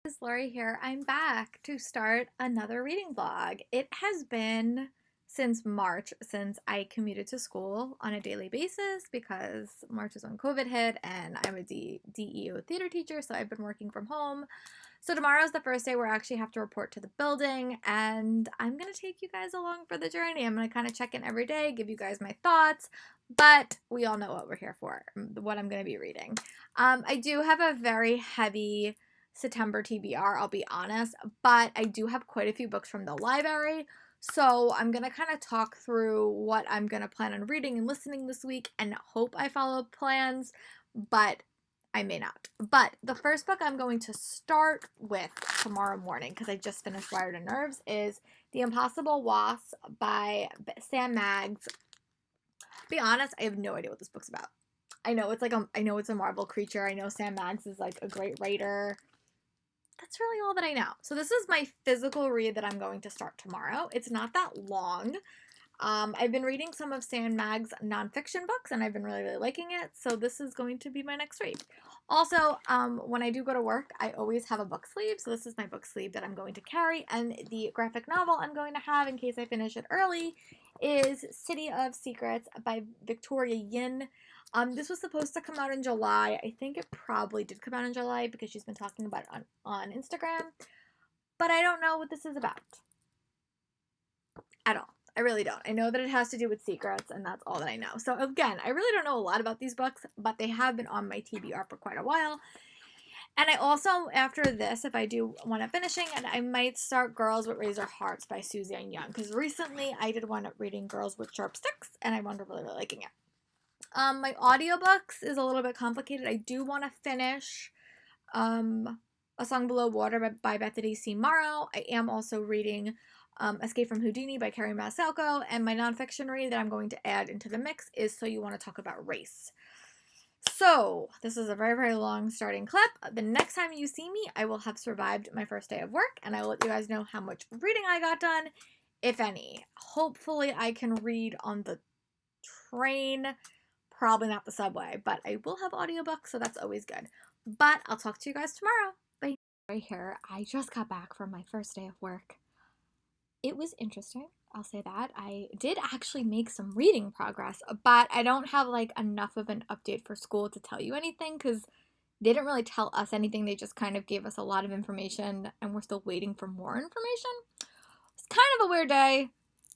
It's Lori here. I'm back to start another reading vlog. It has been since March since I commuted to school on a daily basis because March is when COVID hit and I'm a DEO theater teacher, so I've been working from home. So tomorrow's the first day where I actually have to report to the building, and I'm going to take you guys along for the journey. I'm going to kind of check in every day, give you guys my thoughts, but we all know what we're here for, what I'm going to be reading. I do have a very heavy September TBR, I'll be honest, but I do have quite a few books from the library. So I'm going to kind of talk through what I'm going to plan on reading and listening this week and hope I follow plans, but I may not. But the first book I'm going to start with tomorrow morning, because I just finished Wired and Nerves, is The Impossible Wasp by Sam Maggs. Be honest, I have no idea what this book's about. I know it's a Marvel creature. I know Sam Maggs is like a great writer. That's really all that I know. So this is my physical read that I'm going to start tomorrow. It's not that long. I've been reading some of Sam Maggs' nonfiction books, and I've been really, really liking it. So this is going to be my next read. Also, when I do go to work, I always have a book sleeve. So this is my book sleeve that I'm going to carry. And the graphic novel I'm going to have, in case I finish it early, is City of Secrets by Victoria Yin. This was supposed to come out in July. I think it probably did come out in July because she's been talking about it on Instagram. But I don't know what this is about at all. I really don't. I know that it has to do with secrets, and that's all that I know. So again, I really don't know a lot about these books, but they have been on my TBR for quite a while. And I also, after this, if I do want to finishing, and I might start Girls with Razor Hearts by Suzanne Young, because recently I did wind up reading Girls with Sharp Sticks, and I wound up really, really liking it. My audiobooks is a little bit complicated. I do want to finish A Song Below Water by Bethany C. Morrow. I am also reading Escape from Houdini by Carrie Masalco, and my nonfiction read that I'm going to add into the mix is So You Want to Talk About Race. So, this is a very, very long starting clip. The next time you see me, I will have survived my first day of work, and I will let you guys know how much reading I got done, if any. Hopefully, I can read on the train. Probably not the subway, but I will have audiobooks, so that's always good. But I'll talk to you guys tomorrow. Bye. Right here, I just got back from my first day of work. It was interesting, I'll say that. I did actually make some reading progress, but I don't have like enough of an update for school to tell you anything because they didn't really tell us anything. They just kind of gave us a lot of information and we're still waiting for more information. It's kind of a weird day,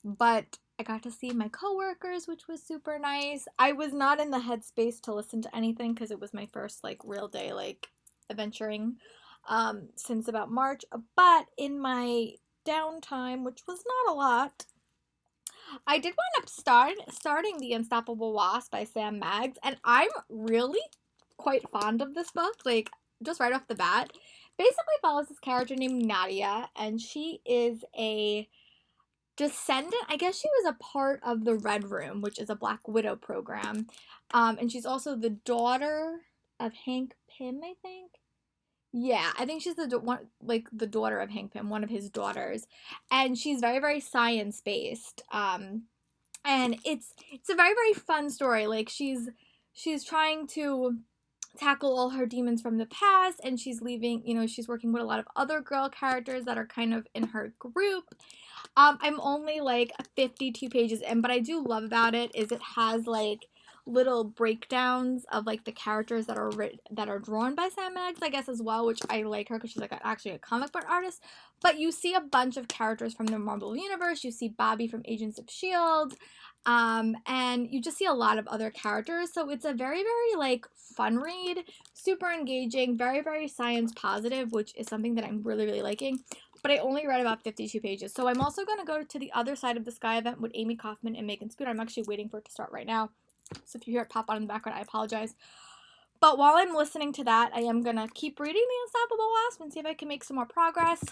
but I got to see my coworkers, which was super nice. I was not in the headspace to listen to anything because it was my first like real day like adventuring since about March, but in my downtime, which was not a lot, I did wind up starting The Unstoppable Wasp by Sam Maggs, and I'm really quite fond of this book, like, just right off the bat. Basically follows this character named Nadia, and she is a descendant. I guess she was a part of the Red Room, which is a Black Widow program, and she's also the daughter of Hank Pym, I think. Yeah, I think she's the daughter of Hank Pym, one of his daughters, and she's very, very science based. And it's a very, very fun story. Like she's trying to tackle all her demons from the past, and she's leaving. She's working with a lot of other girl characters that are kind of in her group. I'm only like 52 pages in, but I do love about it is it has like little breakdowns of like the characters that are drawn by Sam Maggs, I guess, as well, which I like her because she's like actually a comic book artist. But you see a bunch of characters from the Marvel universe. You see Bobby from Agents of Shield, and you just see a lot of other characters. So it's a very, very like fun read, super engaging, very, very science positive, which is something that I'm really, really liking. But I only read about 52 pages. So I'm also going to go to the Other Side of the Sky event with Amy Kaufman and Megan Spooner. I'm actually waiting for it to start right now. So if you hear it pop on in the background, I apologize. But while I'm listening to that, I am going to keep reading The Unstoppable Wasp and see if I can make some more progress.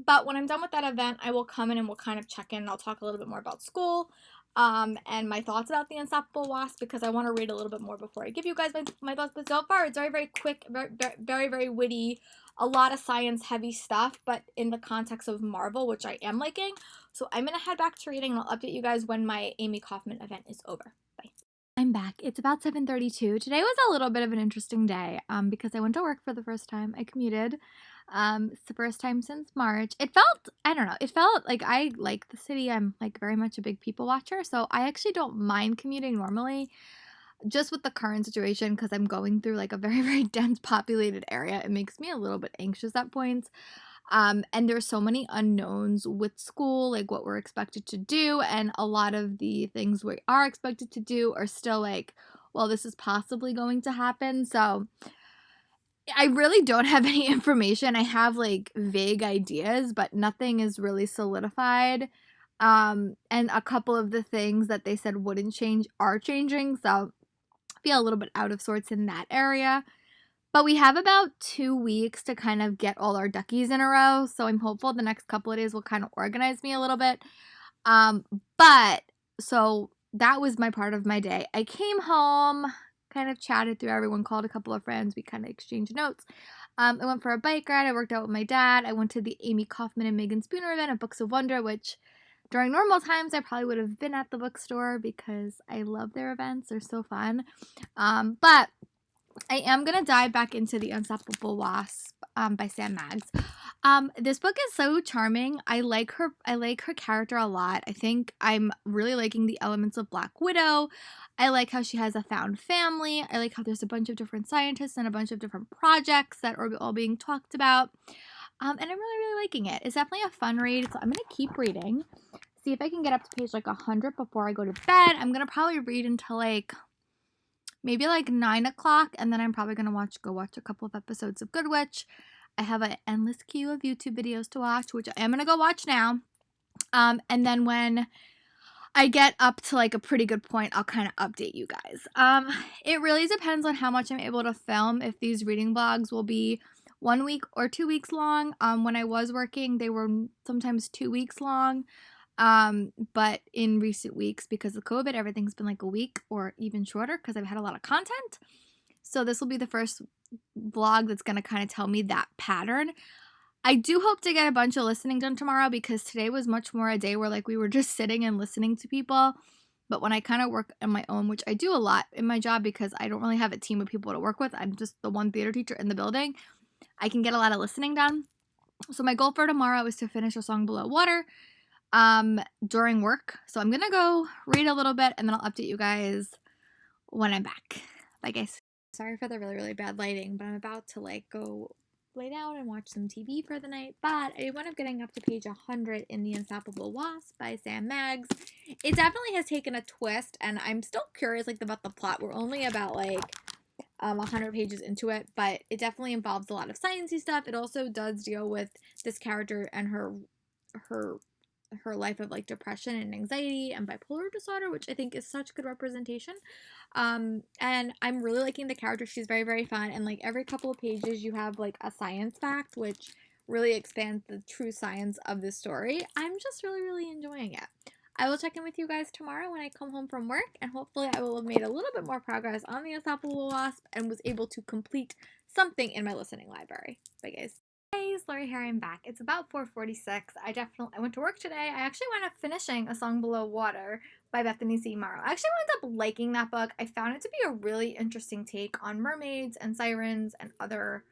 But when I'm done with that event, I will come in and we'll kind of check in and I'll talk a little bit more about school and my thoughts about The Unstoppable Wasp because I want to read a little bit more before I give you guys my thoughts. But so far, it's very, very quick, very, very, very witty, a lot of science-heavy stuff, but in the context of Marvel, which I am liking. So I'm going to head back to reading and I'll update you guys when my Amy Kaufman event is over. Bye. I'm back. It's about 7:32. Today was a little bit of an interesting day because I went to work for the first time. I commuted. It's the first time since March. It felt, I don't know, it felt like I like the city. I'm like very much a big people watcher, so I actually don't mind commuting normally. Just with the current situation, because I'm going through like a very, very dense populated area, it makes me a little bit anxious at points. And there's so many unknowns with school, like what we're expected to do, and a lot of the things we are expected to do are still like, well, this is possibly going to happen. So I really don't have any information. I have like vague ideas, but nothing is really solidified. And a couple of the things that they said wouldn't change are changing. So I feel a little bit out of sorts in that area. But we have about 2 weeks to kind of get all our duckies in a row. So I'm hopeful the next couple of days will kind of organize me a little bit. Um, but so that was my part of my day. I came home, kind of chatted through everyone, called a couple of friends. We kind of exchanged notes. I went for a bike ride. I worked out with my dad. I went to the Amy Kaufman and Megan Spooner event at Books of Wonder, which during normal times I probably would have been at the bookstore because I love their events. They're so fun. But I am going to dive back into The Unstoppable Wasp by Sam Maggs. This book is so charming. I like her character a lot. I think I'm really liking the elements of Black Widow. I like how she has a found family. I like how there's a bunch of different scientists and a bunch of different projects that are all being talked about. And I'm really, really liking it. It's definitely a fun read, so I'm going to keep reading. See if I can get up to page like 100 before I go to bed. I'm going to probably read until like maybe like 9 o'clock, and then I'm probably going to go watch a couple of episodes of Good Witch. I have an endless queue of YouTube videos to watch, which I am going to go watch now. And then when I get up to like a pretty good point, I'll kind of update you guys. It really depends on how much I'm able to film, if these reading vlogs will be 1 week or 2 weeks long. When I was working, they were sometimes 2 weeks long. But in recent weeks, because of COVID, everything's been like a week or even shorter because I've had a lot of content. So this will be the first vlog that's going to kind of tell me that pattern. I do hope to get a bunch of listening done tomorrow because today was much more a day where like we were just sitting and listening to people. But when I kind of work on my own, which I do a lot in my job because I don't really have a team of people to work with, I'm just the one theater teacher in the building, I can get a lot of listening done. So my goal for tomorrow is to finish A Song Below Water during work. So I'm gonna go read a little bit and then I'll update you guys when I'm back. Bye guys. Sorry for the really, really bad lighting, but I'm about to like go lay down and watch some TV for the night. But I wound up getting up to page 100 in The Unstoppable Wasp by Sam Maggs. It definitely has taken a twist, and I'm still curious like about the plot. We're only about like 100 pages into it, but it definitely involves a lot of sciencey stuff. It also does deal with this character and her life of like depression and anxiety and bipolar disorder, which I think is such good representation. And I'm really liking the character. She's very, very fun, and like every couple of pages you have like a science fact, which really expands the true science of the story. I'm just really, really enjoying it. I will check in with you guys tomorrow when I come home from work, and hopefully I will have made a little bit more progress on The Unstoppable Wasp and was able to complete something in my listening library. Bye guys. Hey, it's Lori here. I'm back. It's about 4:46. I went to work today. I actually wound up finishing A Song Below Water by Bethany C. Morrow. I actually wound up liking that book. I found it to be a really interesting take on mermaids and sirens and other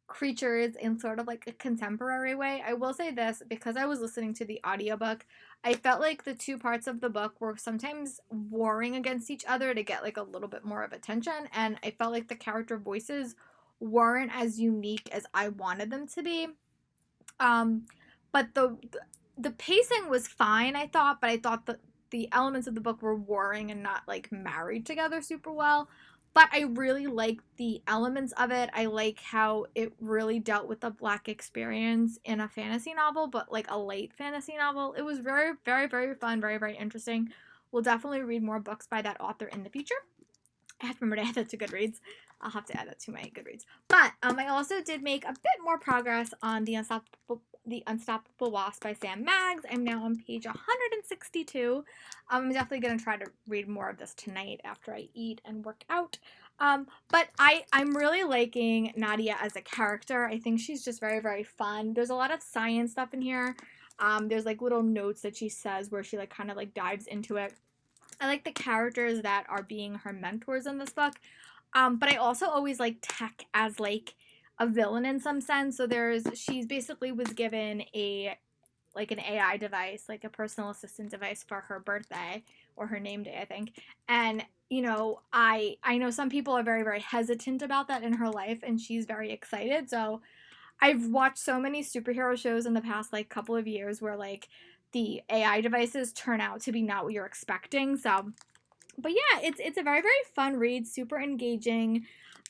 creatures in sort of like a contemporary way. I will say this, because I was listening to the audiobook, I felt like the two parts of the book were sometimes warring against each other to get like a little bit more of attention, and I felt like the character voices weren't as unique as I wanted them to be. But the pacing was fine, I thought, but I thought that the elements of the book were warring and not like married together super well. But I really liked the elements of it. I like how it really dealt with the Black experience in a fantasy novel, but like a late fantasy novel. It was very, very, very fun, very, very interesting. We'll definitely read more books by that author in the future. I have to remember to add that to Goodreads. I'll have to add that to my Goodreads. But I also did make a bit more progress on The Unstoppable Wasp by Sam Maggs. I'm now on page 162. I'm definitely going to try to read more of this tonight after I eat and work out. But I'm really liking Nadia as a character. I think she's just very, very fun. There's a lot of science stuff in here. There's like little notes that she says where she like kind of like dives into it. I like the characters that are being her mentors in this book. But I also always like Tech as like a villain in some sense. So she's basically was given an AI device, like a personal assistant device for her birthday or her name day, I think. And I know some people are very, very hesitant about that in her life, and she's very excited. So I've watched so many superhero shows in the past like couple of years where like the AI devices turn out to be not what you're expecting. So, but yeah, it's a very, very fun read, super engaging.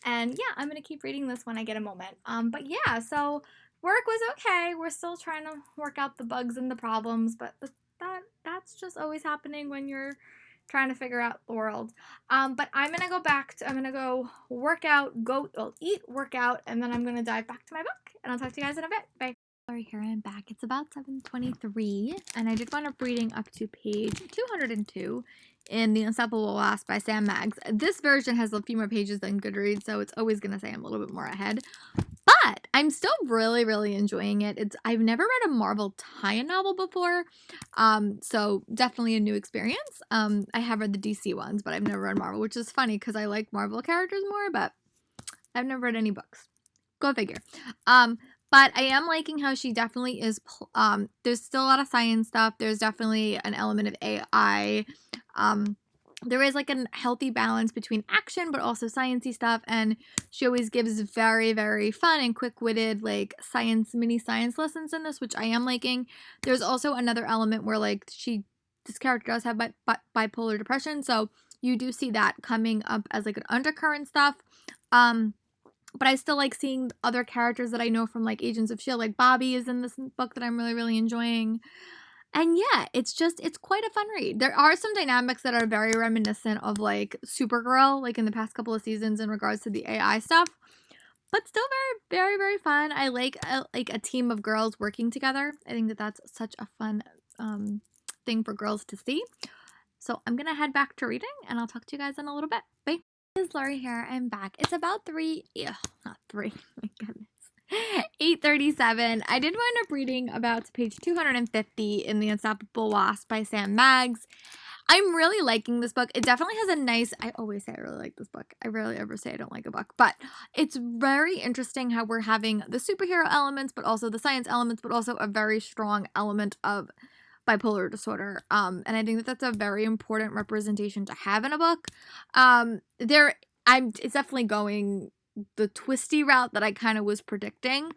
And yeah, I'm gonna keep reading this when I get a moment. But yeah, so work was okay. We're still trying to work out the bugs and the problems, but that's just always happening when you're trying to figure out the world. But I'm gonna go work out, eat, work out, and then I'm gonna dive back to my book. And I'll talk to you guys in a bit. Bye. Sorry, here I'm back. It's about 7:23, and I did wind up reading up to page 202 in The Unstoppable Wasp by Sam Maggs. This version has a few more pages than Goodreads, so it's always going to say I'm a little bit more ahead. But I'm still really, really enjoying it. I've never read a Marvel tie-in novel before, so definitely a new experience. I have read the DC ones, but I've never read Marvel, which is funny because I like Marvel characters more, but I've never read any books. Go figure. But I am liking how she definitely is, there's still a lot of science stuff. There's definitely an element of AI. There is like a healthy balance between action, but also sciencey stuff. And she always gives very, very fun and quick-witted like mini science lessons in this, which I am liking. There's also another element where like this character does have bipolar depression. So you do see that coming up as like an undercurrent stuff. But I still like seeing other characters that I know from like Agents of S.H.I.E.L.D. Like Bobby is in this book that I'm really, really enjoying. And yeah, it's quite a fun read. There are some dynamics that are very reminiscent of like Supergirl, like in the past couple of seasons in regards to the AI stuff. But still very, very, very fun. I like a team of girls working together. I think that's such a fun thing for girls to see. So I'm going to head back to reading, and I'll talk to you guys in a little bit. Bye. It's Lori here. I'm back. It's about not 3. My goodness. 8:37. I did wind up reading about page 250 in The Unstoppable Wasp by Sam Maggs. I'm really liking this book. It definitely has a nice, I always say I really like this book. I rarely ever say I don't like a book, but it's very interesting how we're having the superhero elements, but also the science elements, but also a very strong element of bipolar disorder. And I think that's a very important representation to have in a book. It's definitely going the twisty route that I kind of was predicting.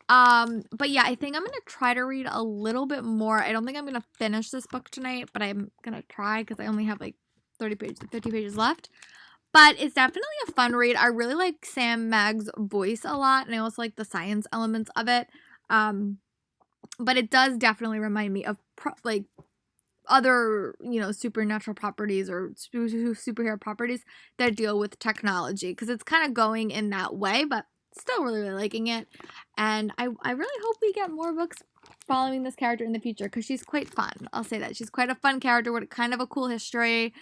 But yeah, I think I'm going to try to read a little bit more. I don't think I'm going to finish this book tonight, but I'm going to try because I only have like 50 pages left. But it's definitely a fun read. I really like Sam Maggs' voice a lot, and I also like the science elements of it. But it does definitely remind me of other, supernatural properties or superhero properties that deal with technology, because it's kind of going in that way, but still really, really liking it. And I really hope we get more books following this character in the future, because she's quite fun. I'll say that. She's quite a fun character with kind of a cool history,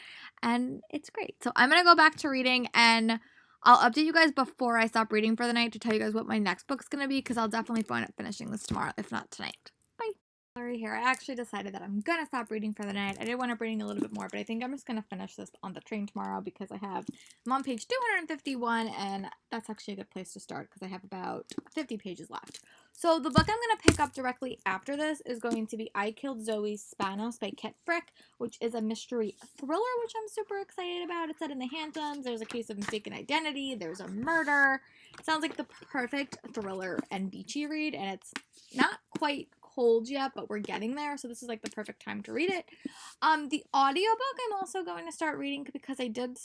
and it's great. So I'm going to go back to reading, and I'll update you guys before I stop reading for the night to tell you guys what my next book's going to be, because I'll definitely find it finishing this tomorrow, if not tonight. Bye. Lori here. I actually decided that I'm going to stop reading for the night. I did want to reading a little bit more, but I think I'm just going to finish this on the train tomorrow, because I'm on page 251, and that's actually a good place to start because I have about 50 pages left. So the book I'm going to pick up directly after this is going to be I Killed Zoe Spanos by Kit Frick, which is a mystery thriller, which I'm super excited about. It's set in the Hamptons. There's a case of mistaken identity. There's a murder. It sounds like the perfect thriller and beachy read, and it's not quite cold yet, but we're getting there, so this is like the perfect time to read it. The audiobook I'm also going to start reading because I did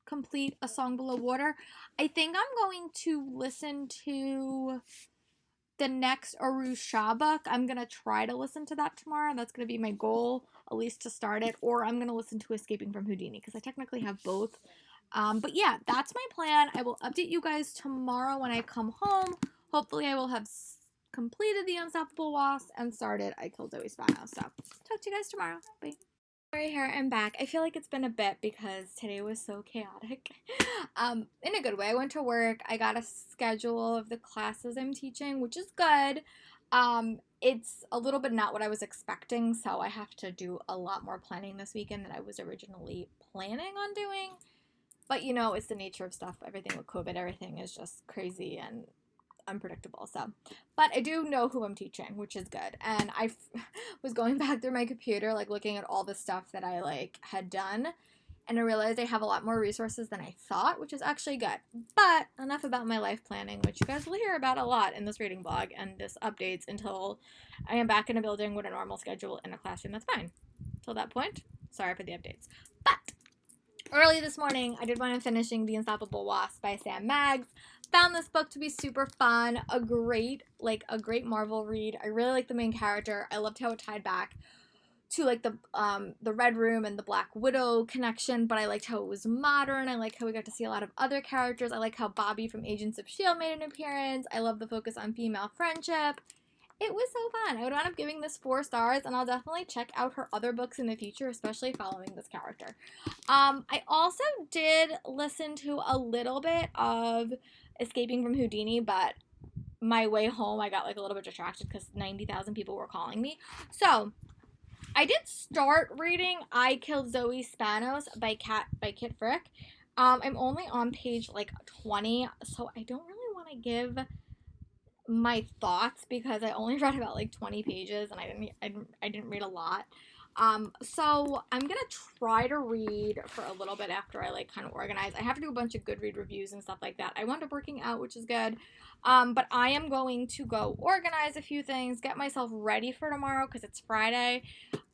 complete A Song Below Water. I think I'm going to listen to the next Aru Shah book. I'm going to try to listen to that tomorrow. That's going to be my goal, at least to start it, or I'm going to listen to Escaping from Houdini, because I technically have both. But yeah, that's my plan. I will update you guys tomorrow when I come home. Hopefully I will have completed The Unstoppable Wasp and started I Killed Zoe Spanos. So talk to you guys tomorrow. Bye. Here I'm back. I feel like it's been a bit because today was so chaotic. In a good way. I went to work. I got a schedule of the classes I'm teaching, which is good. It's a little bit not what I was expecting, so I have to do a lot more planning this weekend than I was originally planning on doing. But you know, it's the nature of stuff. Everything with COVID, everything is just crazy and unpredictable. So, but I do know who I'm teaching, which is good. And I was going back through my computer, like looking at all the stuff that I like had done, and I realized I have a lot more resources than I thought, which is actually good. But enough about my life planning, which you guys will hear about a lot in this reading blog and this updates until I am back in a building with a normal schedule in a classroom. That's fine. Till that point, sorry for the updates. But early this morning, I did want to finishing The Unstoppable Wasp by Sam Maggs. Found this book to be super fun, a great Marvel read. I really like the main character. I loved how it tied back to like the Red Room and the Black Widow connection, but I liked how it was modern. I like how we got to see a lot of other characters. I like how Bobby from Agents of S.H.I.E.L.D. made an appearance. I love the focus on female friendship. It was so fun. I would end up giving this 4 stars, and I'll definitely check out her other books in the future, especially following this character. I also did listen to a little bit of Escaping from Houdini, but my way home I got like a little bit distracted because 90,000 people were calling me. So I did start reading I Killed Zoe Spanos by Kit Frick. I'm only on page like 20, so I don't really want to give my thoughts because I only read about like 20 pages and I didn't read a lot. So I'm gonna try to read for a little bit after I like kind of organize. I have to do a bunch of Goodread reviews and stuff like that. I wound up working out, which is good. But I am going to go organize a few things, get myself ready for tomorrow because it's Friday.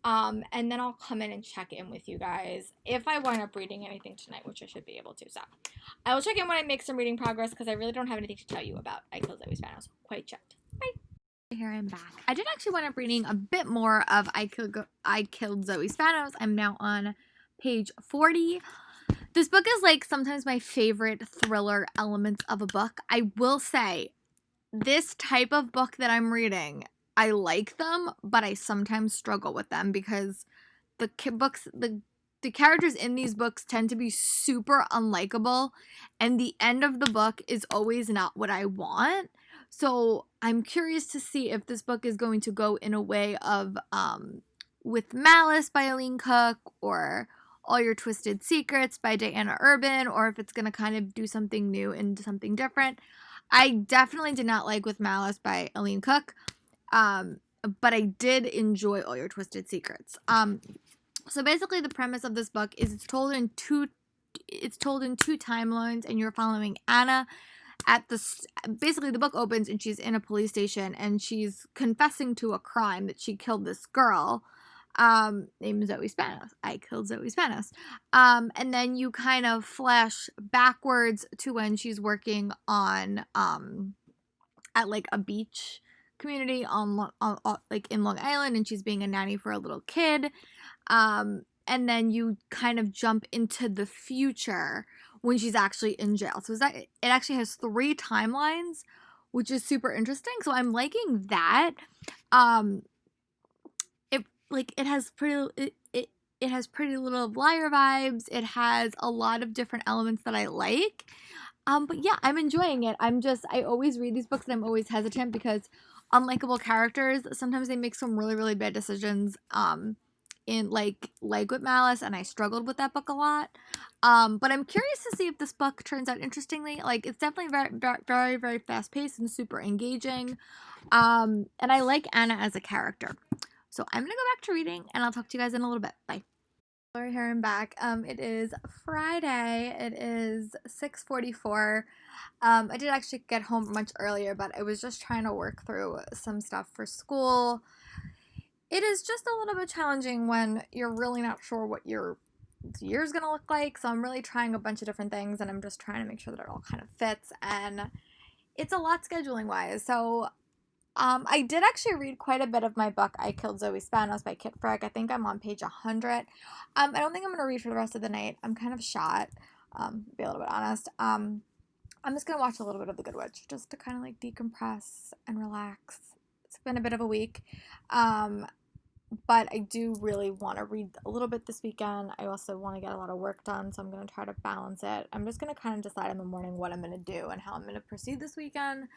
And then I'll come in and check in with you guys if I wind up reading anything tonight, which I should be able to. So I will check in when I make some reading progress because I really don't have anything to tell you about I Killed Zoe Spanos quite yet. Bye. Here I'm back. I did actually wind up reading a bit more of I Killed Zoe Spanos. I'm now on page 40. This book is like sometimes my favorite thriller elements of a book. I will say this type of book that I'm reading, I like them, but I sometimes struggle with them because the characters in these books tend to be super unlikable, and the end of the book is always not what I want. So I'm curious to see if this book is going to go in a way of With Malice by Aline Cook or All Your Twisted Secrets by Diana Urban, or if it's going to kind of do something new and something different. I definitely did not like With Malice by Aline Cook, but I did enjoy All Your Twisted Secrets. So basically the premise of this book is it's told in two timelines, and you're following Anna basically the book opens and she's in a police station and she's confessing to a crime that she killed this girl named Zoe Spanos. I killed Zoe Spanos. And then you kind of flash backwards to when she's working on at like a beach community on like in Long Island, and she's being a nanny for a little kid. And then you kind of jump into the future when she's actually in jail. So it actually has 3 timelines, which is super interesting. So I'm liking that. It has Pretty Little Liar vibes. It has a lot of different elements that I like. But yeah, I'm enjoying it. I always read these books and I'm always hesitant because unlikable characters, sometimes they make some really, really bad decisions. In like With Malice, and I struggled with that book a lot. But I'm curious to see if this book turns out interestingly. Like, it's definitely very, very, very fast paced and super engaging. And I like Anna as a character. So I'm gonna go back to reading, and I'll talk to you guys in a little bit. Bye. Here I'm back. It is Friday. It is 6:44. I did actually get home much earlier, but I was just trying to work through some stuff for school. It is just a little bit challenging when you're really not sure what your year's gonna look like. So I'm really trying a bunch of different things, and I'm just trying to make sure that it all kind of fits. And it's a lot scheduling wise. So I did actually read quite a bit of my book, I Killed Zoe Spanos by Kit Frick. I think I'm on page 100. I don't think I'm gonna read for the rest of the night. I'm kind of shot, to be a little bit honest. I'm just gonna watch a little bit of The Good Witch just to kind of like decompress and relax. It's been a bit of a week. but I do really want to read a little bit this weekend. I also want to get a lot of work done, so I'm going to try to balance it. I'm just going to kind of decide in the morning what I'm going to do and how I'm going to proceed this weekend.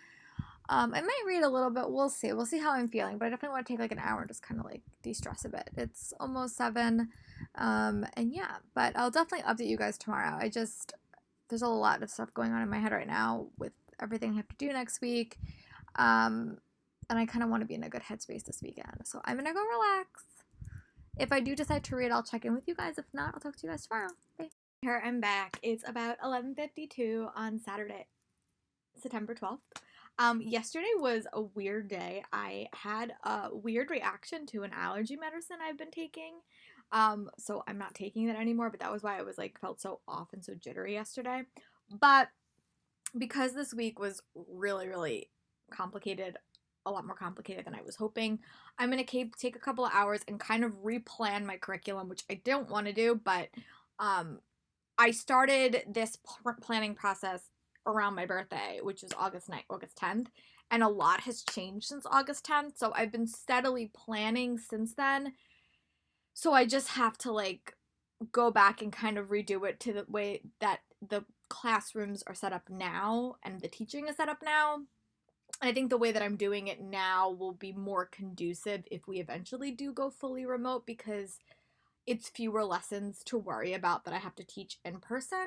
I might read a little bit. We'll see. We'll see how I'm feeling, but I definitely want to take like an hour and just kind of like de-stress a bit. It's almost 7, and yeah, but I'll definitely update you guys tomorrow. There's a lot of stuff going on in my head right now with everything I have to do next week. And I kind of want to be in a good headspace this weekend. So I'm going to go relax. If I do decide to read, I'll check in with you guys. If not, I'll talk to you guys tomorrow. Bye. Here I'm back. It's about 11:52 on Saturday, September 12th. Yesterday was a weird day. I had a weird reaction to an allergy medicine I've been taking. So I'm not taking that anymore, but that was why I was like felt so off and so jittery yesterday. But because this week was really, really complicated, a lot more complicated than I was hoping, I'm going to take a couple of hours and kind of replan my curriculum, which I don't want to do, but I started this planning process around my birthday, which is August 10th, and a lot has changed since August 10th, so I've been steadily planning since then. So I just have to like go back and kind of redo it to the way that the classrooms are set up now and the teaching is set up now. And I think the way that I'm doing it now will be more conducive if we eventually do go fully remote, because it's fewer lessons to worry about that I have to teach in person.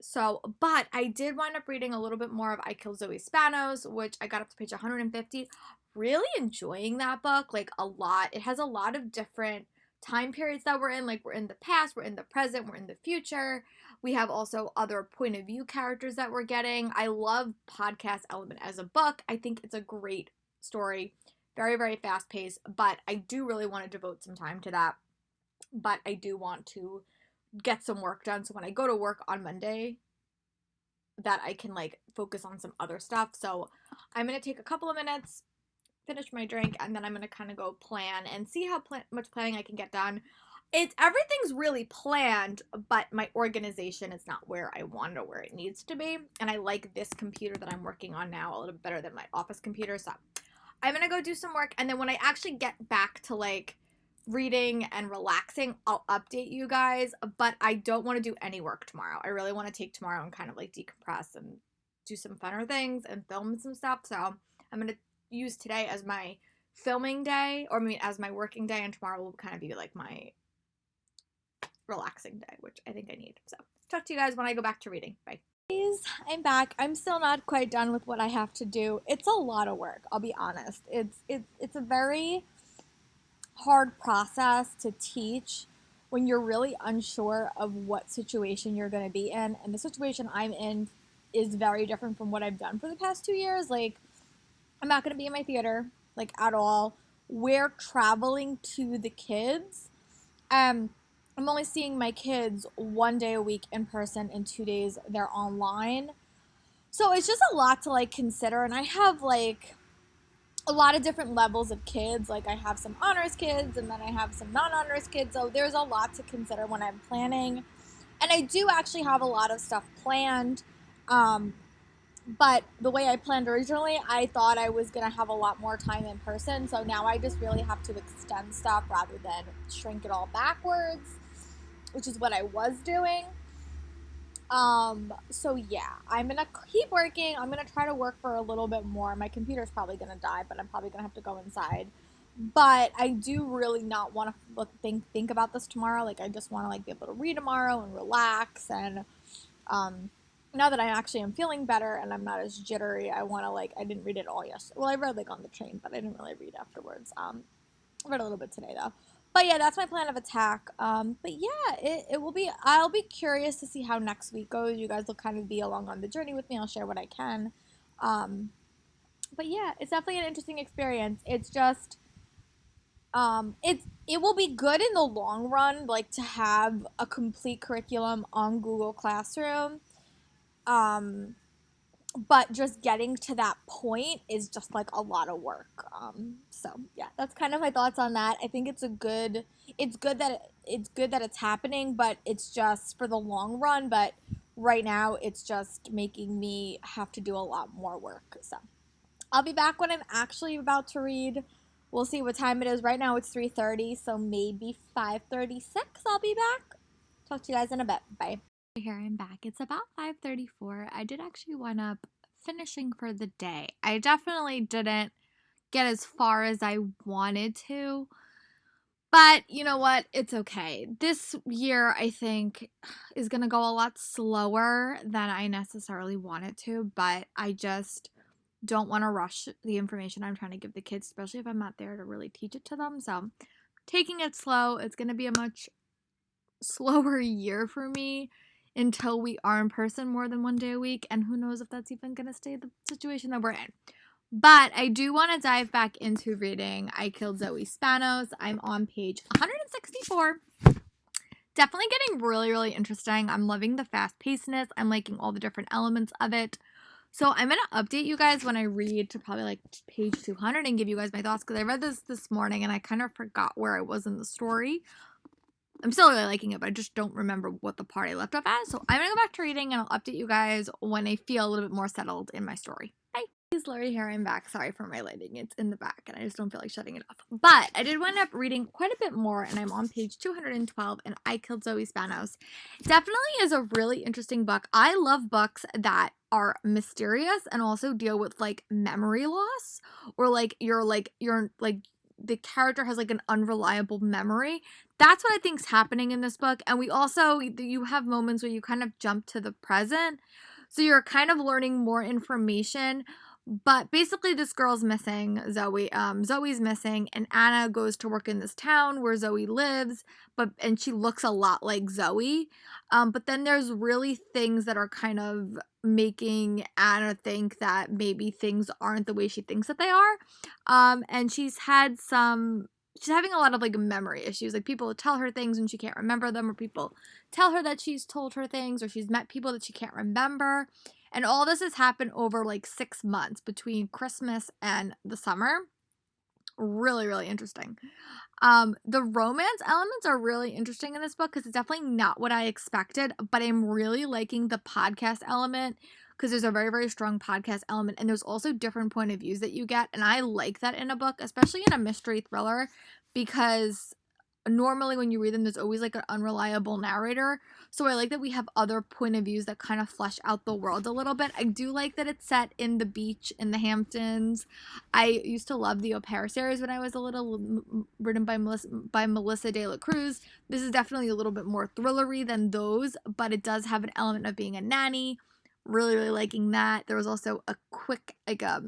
So, but I did wind up reading a little bit more of I Killed Zoe Spanos, which I got up to page 150. Really enjoying that book, like a lot. It has a lot of different time periods that we're in. Like we're in the past, we're in the present, we're in the future. We have also other point of view characters that we're getting. I love podcast element as a book. I think it's a great story. Very, very fast paced, but I do really want to devote some time to that. But I do want to get some work done, so when I go to work on Monday, that I can like focus on some other stuff. So I'm going to take a couple of minutes, finish my drink, and then I'm going to kind of go plan and see how much planning I can get done. Everything's really planned, but my organization is not where I want it or where it needs to be. And I like this computer that I'm working on now a little bit better than my office computer. So I'm going to go do some work. And then when I actually get back to like reading and relaxing, I'll update you guys. But I don't want to do any work tomorrow. I really want to take tomorrow and kind of like decompress and do some funner things and film some stuff. So I'm going to use today as my filming day, or I mean as my working day, and tomorrow will kind of be like my relaxing day, which I think I need. So talk to you guys when I go back to reading. Bye. I'm back. I'm still not quite done with what I have to do. It's a lot of work, I'll be honest. It's a very hard process to teach when you're really unsure of what situation you're going to be in, and the situation I'm in is very different from what I've done for the past 2 years. Like, I'm not going to be in my theater, like, at all. We're traveling to the kids. I'm only seeing my kids 1 day a week in person, and 2 days they're online. So it's just a lot to, like, consider, and I have, like, a lot of different levels of kids. Like, I have some honors kids, and then I have some non-honors kids, so there's a lot to consider when I'm planning. And I do actually have a lot of stuff planned, but the way I planned originally, I thought I was going to have a lot more time in person, so now I just really have to extend stuff rather than shrink it all backwards, which is what I was doing. So yeah, I'm gonna keep working. I'm gonna try to work for a little bit more. My computer's probably gonna die, but I'm probably gonna have to go inside. But I do really not want to think about this tomorrow. Like, I just want to like be able to read tomorrow and relax. And now that I actually am feeling better and I'm not as jittery, I want to like, I didn't read it all yesterday. Well, I read like on the train, but I didn't really read afterwards. I read a little bit today though. But yeah, that's my plan of attack. But yeah, it will be, I'll be curious to see how next week goes. You guys will kind of be along on the journey with me. I'll share what I can. But yeah, it's definitely an interesting experience. It's just, it will be good in the long run, like to have a complete curriculum on Google Classroom. But just getting to that point is just like a lot of work. So yeah, that's kind of my thoughts on that. I think it's good that it's happening, but it's just for the long run. But right now, it's just making me have to do a lot more work. So I'll be back when I'm actually about to read. We'll see what time it is. Right now it's 3:30, so maybe 5:36 I'll be back. Talk to you guys in a bit. Bye. Here I'm back. It's about 5:34. I did actually wind up finishing for the day. I definitely didn't get as far as I wanted to. But you know what? It's okay. This year, I think, is going to go a lot slower than I necessarily want it to. But I just don't want to rush the information I'm trying to give the kids, especially if I'm not there to really teach it to them. So, taking it slow. It's going to be a much slower year for me until we are in person more than one day a week. And who knows if that's even going to stay the situation that we're in. But I do want to dive back into reading I Killed Zoe Spanos. I'm on page 164. Definitely getting really, really interesting. I'm loving the fast-pacedness. I'm liking all the different elements of it. So I'm going to update you guys when I read to probably like page 200 and give you guys my thoughts, because I read this morning and I kind of forgot where I was in the story. I'm still really liking it, but I just don't remember what the part I left off at. So I'm going to go back to reading and I'll update you guys when I feel a little bit more settled in my story. Bye. It's Lori here. I'm back. Sorry for my lighting. It's in the back and I just don't feel like shutting it off. But I did wind up reading quite a bit more and I'm on page 212 and I Killed Zoe Spanos. Definitely is a really interesting book. I love books that are mysterious and also deal with like memory loss, or like you're the character has like an unreliable memory. That's what I think's happening in this book. And you have moments where you kind of jump to the present. So you're kind of learning more information. But basically this girl's missing, Zoe. Zoe's missing, and Anna goes to work in this town where Zoe lives, and she looks a lot like Zoe. But then there's really things that are kind of making Anna think that maybe things aren't the way she thinks that they are. And she's having a lot of like memory issues. Like people tell her things and she can't remember them, or people tell her that she's told her things, or she's met people that she can't remember. And all this has happened over like 6 months between Christmas and the summer. Really, really interesting. The romance elements are really interesting in this book because it's definitely not what I expected, but I'm really liking the podcast element because there's a very, very strong podcast element, and there's also different point of views that you get, and I like that in a book, especially in a mystery thriller, because normally when you read them, there's always like an unreliable narrator. So I like that we have other point of views that kind of flesh out the world a little bit. I do like that it's set in the beach in the Hamptons. I used to love the Au Pair series when I was a little, written by Melissa De La Cruz. This is definitely a little bit more thrillery than those, but it does have an element of being a nanny. Really, really liking that. There was also a quick, like a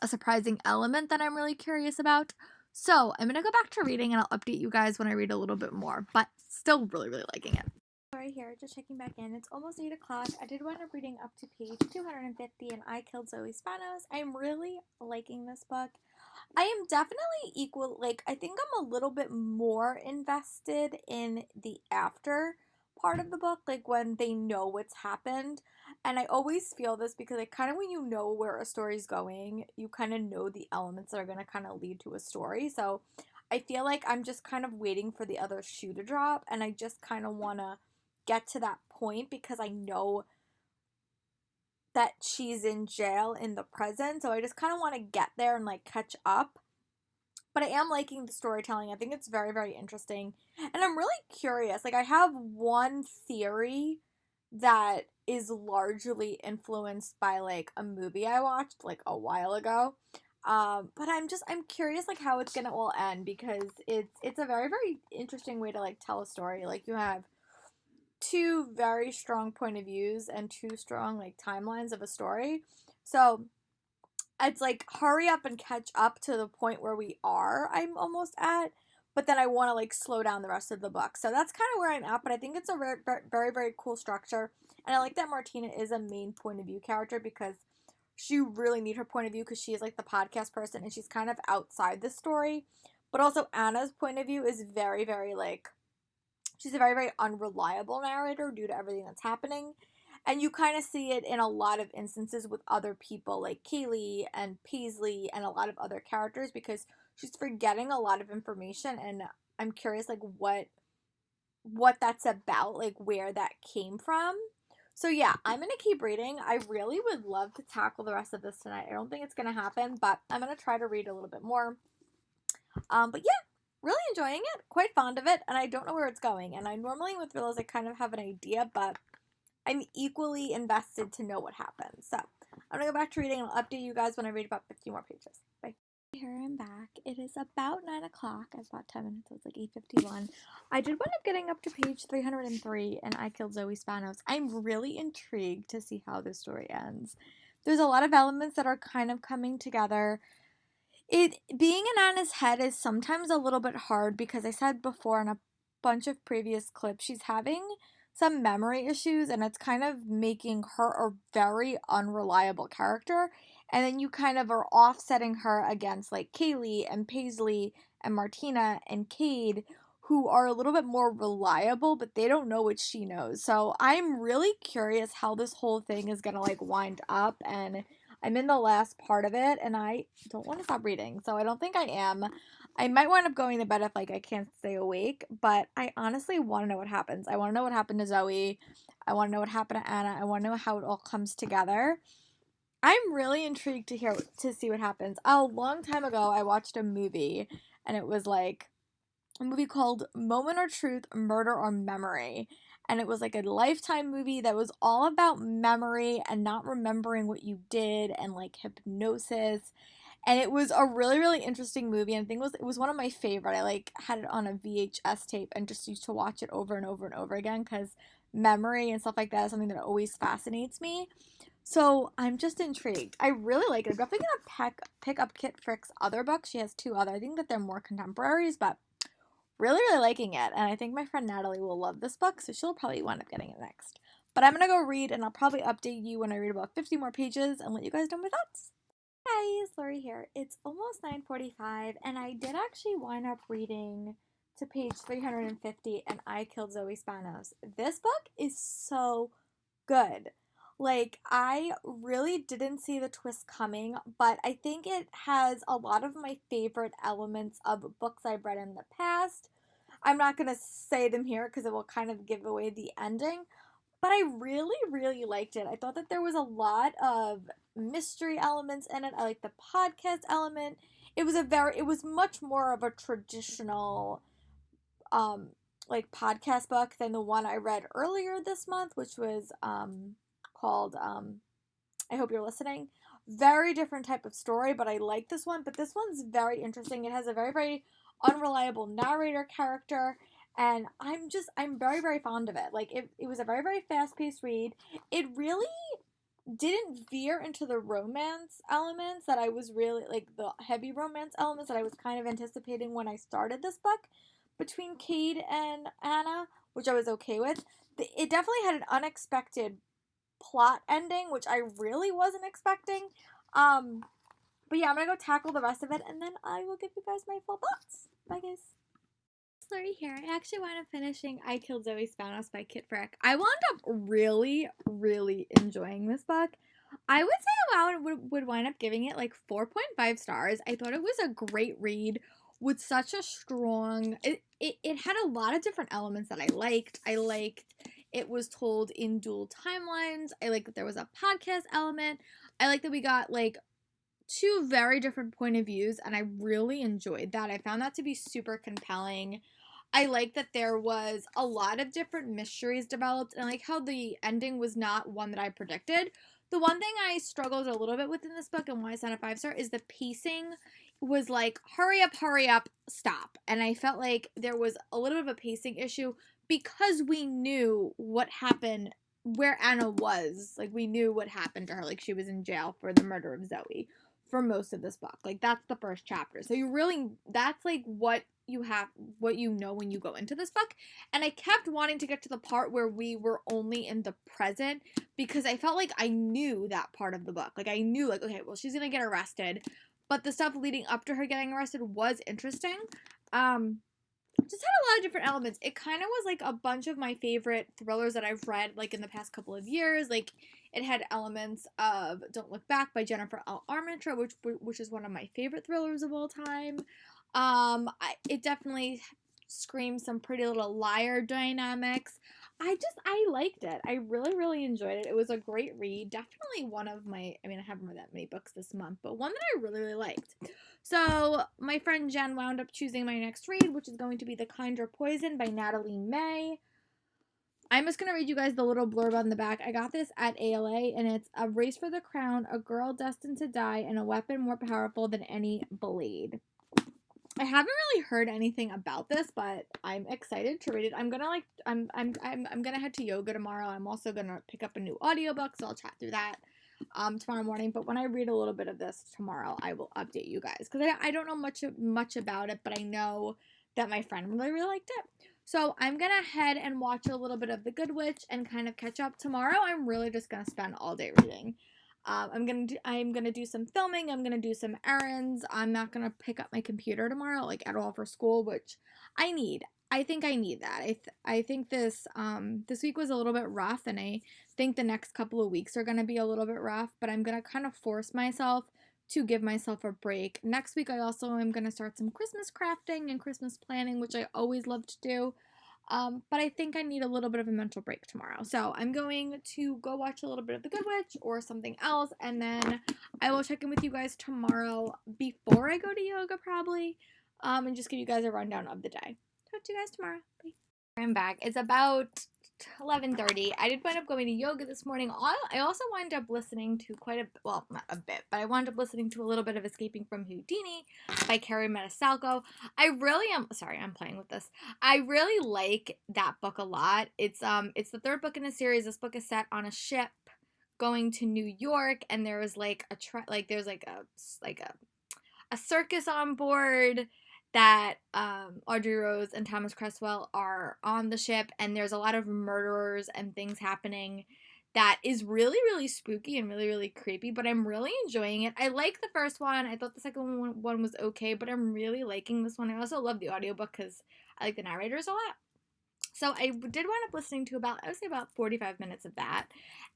surprising element that I'm really curious about. So I'm going to go back to reading and I'll update you guys when I read a little bit more, but still really, really liking it. Right here, just checking back in. It's almost 8 o'clock. I did wind up reading up to page 250 and I Killed Zoe Spanos. I'm really liking this book. I am definitely I think I'm a little bit more invested in the after part of the book, like when they know what's happened. And I always feel this because like kind of when you know where a story's going, you kind of know the elements that are going to kind of lead to a story. So I feel like I'm just kind of waiting for the other shoe to drop, and I just kind of want to get to that point because I know that she's in jail in the present. So I just kind of want to get there and like catch up. But I am liking the storytelling. I think it's very, very interesting. And I'm really curious. Like, I have one theory that is largely influenced by, like, a movie I watched, like, a while ago. But I'm curious, like, how it's gonna all end, because it's a very, very interesting way to, like, tell a story. Like, you have two very strong point of views and two strong, like, timelines of a story. So it's like hurry up and catch up to the point where I'm almost at, but then I want to like slow down the rest of the book. So that's kind of where I'm at, but I think it's a very, very, very cool structure. And I like that Martina is a main point of view character because you really need her point of view because she is like the podcast person and she's kind of outside the story. But also Anna's point of view is very, very like, she's a very, very unreliable narrator due to everything that's happening. And you kind of see it in a lot of instances with other people like Kaylee and Paisley and a lot of other characters because she's forgetting a lot of information, and I'm curious like what that's about, like where that came from. So yeah, I'm going to keep reading. I really would love to tackle the rest of this tonight. I don't think it's going to happen, but I'm going to try to read a little bit more. But yeah, really enjoying it, quite fond of it, and I don't know where it's going. And I normally with thrillers I kind of have an idea, but I'm equally invested to know what happens. So I'm gonna go back to reading and I'll update you guys when I read about 50 more pages. Bye. Here I'm back. It is about 9 o'clock. I've got 10 minutes, so it's like 8:51. I did wind up getting up to page 303 and I Killed Zoe Spanos. I'm really intrigued to see how this story ends. There's a lot of elements that are kind of coming together. It being in Anna's head is sometimes a little bit hard because I said before in a bunch of previous clips she's having some memory issues and it's kind of making her a very unreliable character. And then you kind of are offsetting her against like Kaylee and Paisley and Martina and Cade, who are a little bit more reliable, but they don't know what she knows. So I'm really curious how this whole thing is gonna like wind up, and I'm in the last part of it and I don't want to stop reading. So I don't think I am. I might wind up going to bed if like I can't stay awake, but I honestly want to know what happens. I want to know what happened to Zoe. I want to know what happened to Anna. I want to know how it all comes together. I'm really intrigued to see what happens. A long time ago I watched a movie and it was like a movie called Moment or Truth, Murder or Memory. And it was like a Lifetime movie that was all about memory and not remembering what you did and like hypnosis. And it was a really, really interesting movie. And I think it was one of my favorite. I like had it on a VHS tape and just used to watch it over and over and over again because memory and stuff like that is something that always fascinates me. So I'm just intrigued. I really like it. I'm definitely gonna pick up Kit Frick's other books. She has two other. I think that they're more contemporaries, but really, really liking it. And I think my friend Natalie will love this book, so she'll probably wind up getting it next. But I'm going to go read, and I'll probably update you when I read about 50 more pages and let you guys know my thoughts. Hi, it's Lori here. It's almost 9:45, and I did actually wind up reading to page 350, and I Killed Zoe Spanos. This book is so good. Like, I really didn't see the twist coming, but I think it has a lot of my favorite elements of books I've read in the past. I'm not going to say them here because it will kind of give away the ending, but I really, really liked it. I thought that there was a lot of mystery elements in it. I like the podcast element. It was much more of a traditional um like podcast book than the one I read earlier this month, which was called I Hope You're Listening. Very different type of story, but I like this one. But this one's very interesting. It has a very, very unreliable narrator character, and I'm very, very fond of it. Like it was a very, very fast paced read. It really didn't veer into the romance elements that I was really like the heavy romance elements that I was kind of anticipating when I started this book between Cade and Anna, which I was okay with. It definitely had an unexpected plot ending, which I really wasn't expecting. But yeah, I'm gonna go tackle the rest of it, and then I will give you guys my full thoughts. Bye, guys. Slurry here. I actually wound up finishing I Killed Zoe Spanos by Kit Frick. I wound up really, really enjoying this book. I would say I would wind up giving it like 4.5 stars. I thought it was a great read with such a strong... It had a lot of different elements that I liked. I liked it was told in dual timelines. I liked that there was a podcast element. I liked that we got like two very different point of views, and I really enjoyed that. I found that to be super compelling. I like that there was a lot of different mysteries developed, and I like how the ending was not one that I predicted. The one thing I struggled a little bit with in this book and why it's not a 5-star is the pacing was like, hurry up, stop. And I felt like there was a little bit of a pacing issue because we knew what happened, where Anna was. Like, we knew what happened to her. Like, she was in jail for the murder of Zoe for most of this book. Like, that's the first chapter. So you really, that's like what you know when you go into this book. And I kept wanting to get to the part where we were only in the present because I felt like I knew that part of the book. Like, I knew, like, okay, well, she's gonna get arrested, but the stuff leading up to her getting arrested was interesting. Just had a lot of different elements. It kind of was like a bunch of my favorite thrillers that I've read like in the past couple of years. Like, it had elements of Don't Look Back by Jennifer L. Armentrout, which is one of my favorite thrillers of all time. It definitely screams some Pretty Little Liar dynamics. I liked it. I really, really enjoyed it. It was a great read. Definitely one of my, I mean, I haven't read that many books this month, but one that I really, really liked. So my friend Jen wound up choosing my next read, which is going to be The Kinder Poison by Natalie May. I'm just going to read you guys the little blurb on the back. I got this at ALA, and it's a race for the crown, a girl destined to die, and a weapon more powerful than any blade. I haven't really heard anything about this, but I'm excited to read it. I'm gonna head to yoga tomorrow. I'm also gonna pick up a new audiobook, so I'll chat through that tomorrow morning. But when I read a little bit of this tomorrow, I will update you guys, because I don't know much about it, but I know that my friend really liked it. So I'm gonna head and watch a little bit of The Good Witch and kind of catch up tomorrow. I'm really just gonna spend all day reading. I'm gonna do some filming. I'm gonna do some errands. I'm not gonna pick up my computer tomorrow, like, at all for school, which I need. I think I need that. I think this week was a little bit rough, and I think the next couple of weeks are gonna be a little bit rough. But I'm gonna kind of force myself to give myself a break. Next week, I also am gonna start some Christmas crafting and Christmas planning, which I always love to do. But I think I need a little bit of a mental break tomorrow. So I'm going to go watch a little bit of The Good Witch or something else, and then I will check in with you guys tomorrow before I go to yoga, probably, and just give you guys a rundown of the day. Talk to you guys tomorrow. Bye. I'm back. It's about 11:30. I did wind up going to yoga this morning. I also wound up listening to not a bit, but I wound up listening to a little bit of Escaping from Houdini by Carrie Metasalco. I'm playing with this. I really like that book a lot. It's the third book in a series. This book is set on a ship going to New York, and there is like there's a circus on board that Audrey Rose and Thomas Cresswell are on the ship, and there's a lot of murderers and things happening that is really, really spooky and really, really creepy, but I'm really enjoying it. I like the first one. I thought the second one was okay, but I'm really liking this one. I also love the audiobook because I like the narrators a lot. So I did wind up listening to about 45 minutes of that,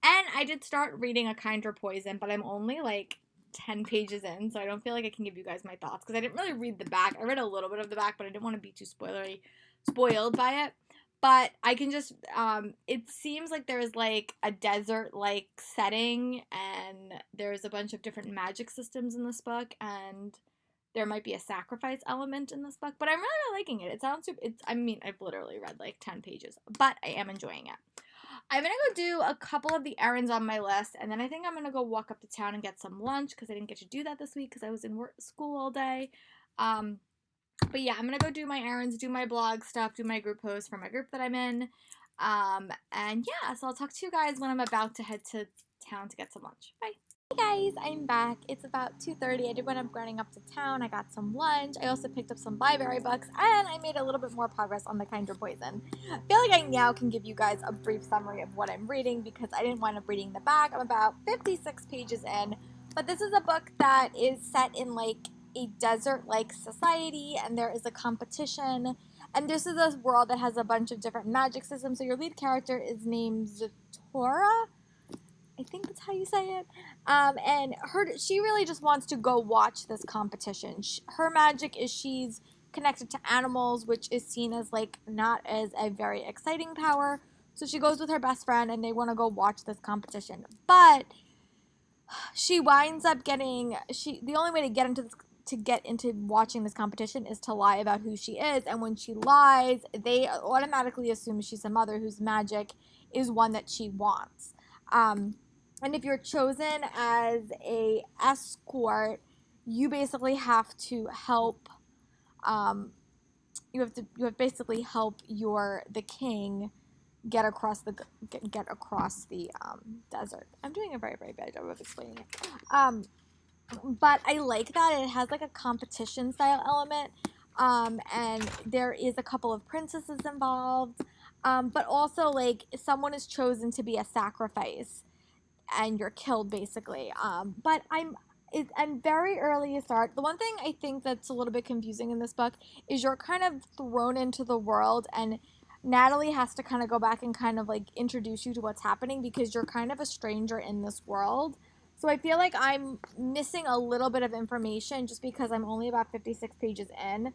and I did start reading A Kinder Poison, but I'm only like 10 pages in, so I don't feel like I can give you guys my thoughts, because I didn't really read the back. I read a little bit of the back, but I didn't want to be too spoiled by it. But I can just, it seems like there's like a desert-like setting, and there's a bunch of different magic systems in this book, and there might be a sacrifice element in this book, but I'm really liking it. I've literally read like 10 pages, but I am enjoying it. I'm going to go do a couple of the errands on my list, and then I think I'm going to go walk up to town and get some lunch, because I didn't get to do that this week because I was in school all day. But yeah, I'm going to go do my errands, do my blog stuff, do my group posts for my group that I'm in. And yeah, so I'll talk to you guys when I'm about to head to town to get some lunch. Bye. Hey guys, I'm back. It's about 2:30. I did wind up running up to town. I got some lunch. I also picked up some library books, and I made a little bit more progress on The Kinder Poison. I feel like I now can give you guys a brief summary of what I'm reading, because I didn't wind up reading the back. I'm about 56 pages in, but this is a book that is set in like a desert-like society, and there is a competition, and this is a world that has a bunch of different magic systems. So your lead character is named Zatora. I think that's how you say it. And she really just wants to go watch this competition. Her magic is she's connected to animals, which is seen as like not as a very exciting power. So she goes with her best friend, and they want to go watch this competition. But she winds up the only way to get into watching this competition is to lie about who she is. And when she lies, they automatically assume she's a mother whose magic is one that she wants. And if you're chosen as a escort, you basically have to help. You have basically help the king get across the desert. I'm doing a very, very bad job of explaining it. But I like that it has like a competition style element. And there is a couple of princesses involved. But also like someone is chosen to be a sacrifice, and you're killed basically. But I'm very early to start. The one thing I think that's a little bit confusing in this book is you're kind of thrown into the world, and Natalie has to kind of go back and kind of like introduce you to what's happening, because you're kind of a stranger in this world. So I feel like I'm missing a little bit of information just because I'm only about 56 pages in.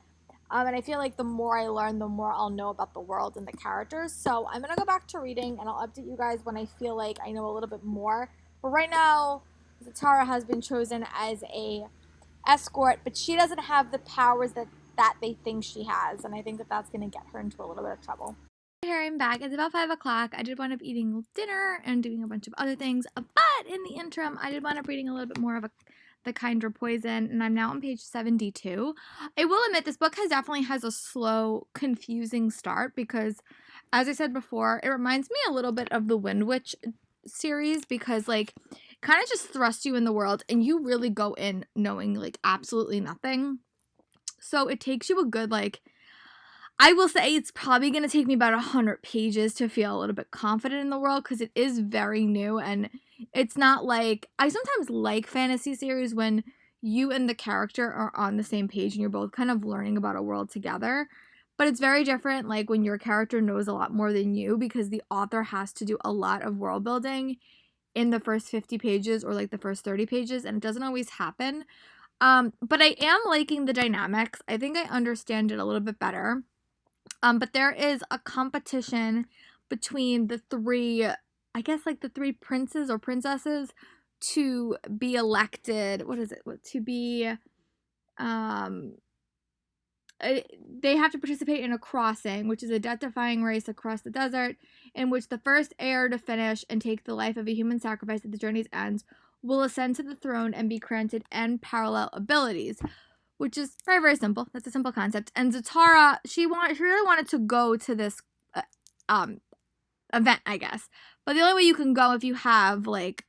And I feel like the more I learn, the more I'll know about the world and the characters. So I'm going to go back to reading, and I'll update you guys when I feel like I know a little bit more. But right now, Zatara has been chosen as a escort, but she doesn't have the powers that they think she has, and I think that that's going to get her into a little bit of trouble. Here I'm back. It's about 5 o'clock. I did wind up eating dinner and doing a bunch of other things, but in the interim, I did wind up reading a little bit more of The Kinder Poison, and I'm now on page 72. I will admit this book definitely has a slow, confusing start because, as I said before, it reminds me a little bit of the Wind Witch series because, like, kind of just thrusts you in the world and you really go in knowing, like, absolutely nothing. So it takes you a good, like, I will say it's probably going to take me about 100 pages to feel a little bit confident in the world because it is very new, and it's not like, I sometimes like fantasy series when you and the character are on the same page and you're both kind of learning about a world together. But it's very different like when your character knows a lot more than you because the author has to do a lot of world building in the first 50 pages or like the first 30 pages, and it doesn't always happen. But I am liking the dynamics. I think I understand it a little bit better. But there is a competition between the three, I guess like the three princes or princesses to be elected. What is it? To be, they have to participate in a crossing, which is a death-defying race across the desert, in which the first heir to finish and take the life of a human sacrifice at the journey's end will ascend to the throne and be granted unparalleled abilities, which is very, very simple. That's a simple concept. And Zatara, she really wanted to go to this event, I guess. But the only way you can go if you have, like,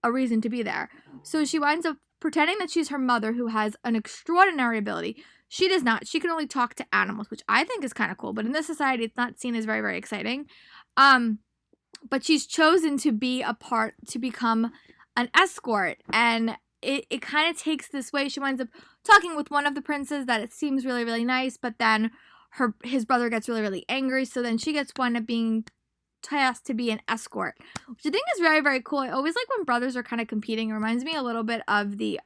a reason to be there. So she winds up pretending that she's her mother, who has an extraordinary ability. She does not. She can only talk to animals, which I think is kind of cool. But in this society, it's not seen as very, very exciting. But she's chosen to become an escort. And it kind of takes this way. She winds up talking with one of the princes that it seems really, really nice, but then his brother gets really, really angry, so then she gets wound up being tasked to be an escort, which I think is very, very cool. I always like when brothers are kind of competing. It reminds me a little bit of the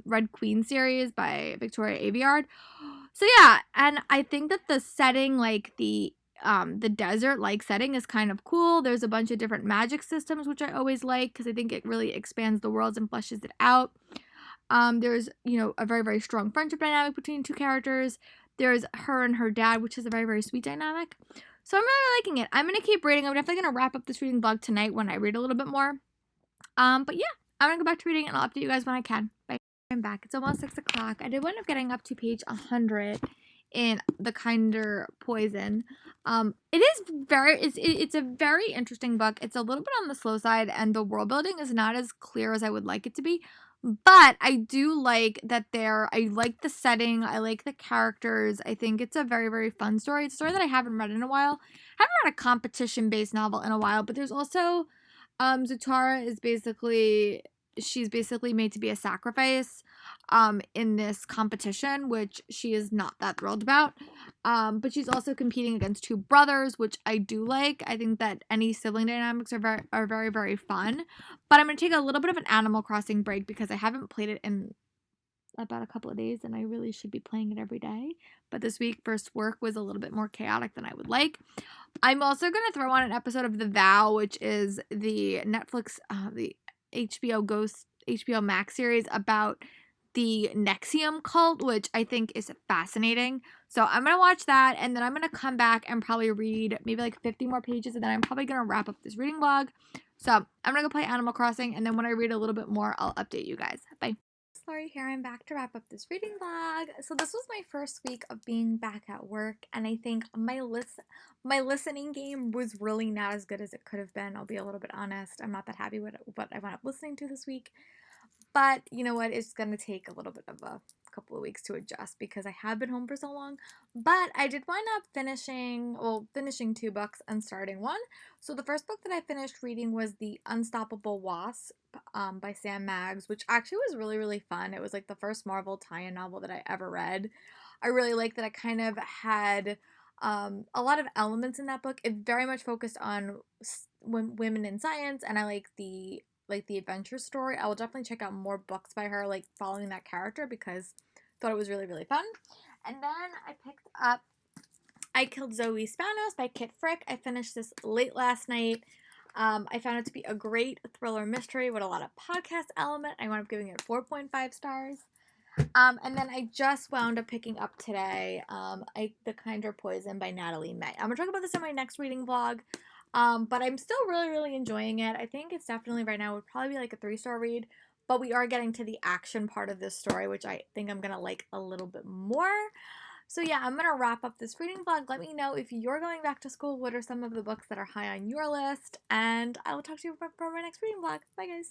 Red Queen series by Victoria Aveyard. So yeah, and I think that the setting, like the desert-like setting, is kind of cool. There's a bunch of different magic systems, which I always like because I think it really expands the worlds and fleshes it out. There's, a very, very strong friendship dynamic between two characters. There's her and her dad, which is a very, very sweet dynamic. So I'm really liking it. I'm going to keep reading. I'm definitely going to wrap up this reading vlog tonight when I read a little bit more. But yeah, I'm going to go back to reading and I'll update you guys when I can. Bye. I'm back. It's almost 6 o'clock. I did wind up getting up to page 100 in The Kinder Poison. It's a very interesting book. It's a little bit on the slow side and the world building is not as clear as I would like it to be. But I do like that I like the setting. I like the characters. I think it's a very, very fun story. It's a story that I haven't read in a while. I haven't read a competition-based novel in a while, but there's also, Zatara she's basically made to be a sacrifice, in this competition, which she is not that thrilled about. But she's also competing against two brothers, which I do like. I think that any sibling dynamics are very, very fun. But I'm going to take a little bit of an Animal Crossing break because I haven't played it in about a couple of days and I really should be playing it every day. But this week, first work was a little bit more chaotic than I would like. I'm also going to throw on an episode of The Vow, which is the Netflix, the HBO Max series about the Nexium cult, which I think is fascinating. So I'm going to watch that, and then I'm going to come back and probably read maybe like 50 more pages, and then I'm probably going to wrap up this reading vlog. So I'm going to go play Animal Crossing, and then when I read a little bit more, I'll update you guys. Bye. Lori here. I'm back to wrap up this reading vlog. So this was my first week of being back at work, and I think my listening game was really not as good as it could have been. I'll be a little bit honest. I'm not that happy with what I wound up listening to this week. But you know what? It's going to take a little bit of a couple of weeks to adjust because I have been home for so long. But I did wind up finishing 2 books and starting one. So the first book that I finished reading was The Unstoppable Wasp by Sam Maggs, which actually was really, really fun. It was like the first Marvel tie-in novel that I ever read. I really liked that I kind of had a lot of elements in that book. It very much focused on women in science, and I like the adventure story. I will definitely check out more books by her, like following that character, because I thought it was really, really fun. And then I picked up I Killed Zoe Spanos by Kit Frick. I finished this late last night. I found it to be a great thriller mystery with a lot of podcast element. I wound up giving it 4.5 stars. And then I just wound up picking up today The Kinder Poison by Natalie May. I'm going to talk about this in my next reading vlog, but I'm still really, really enjoying it. I think it's definitely right now would probably be like a 3-star read, but we are getting to the action part of this story, which I think I'm going to like a little bit more. So yeah, I'm going to wrap up this reading vlog. Let me know if you're going back to school, what are some of the books that are high on your list, and I will talk to you for my next reading vlog. Bye guys!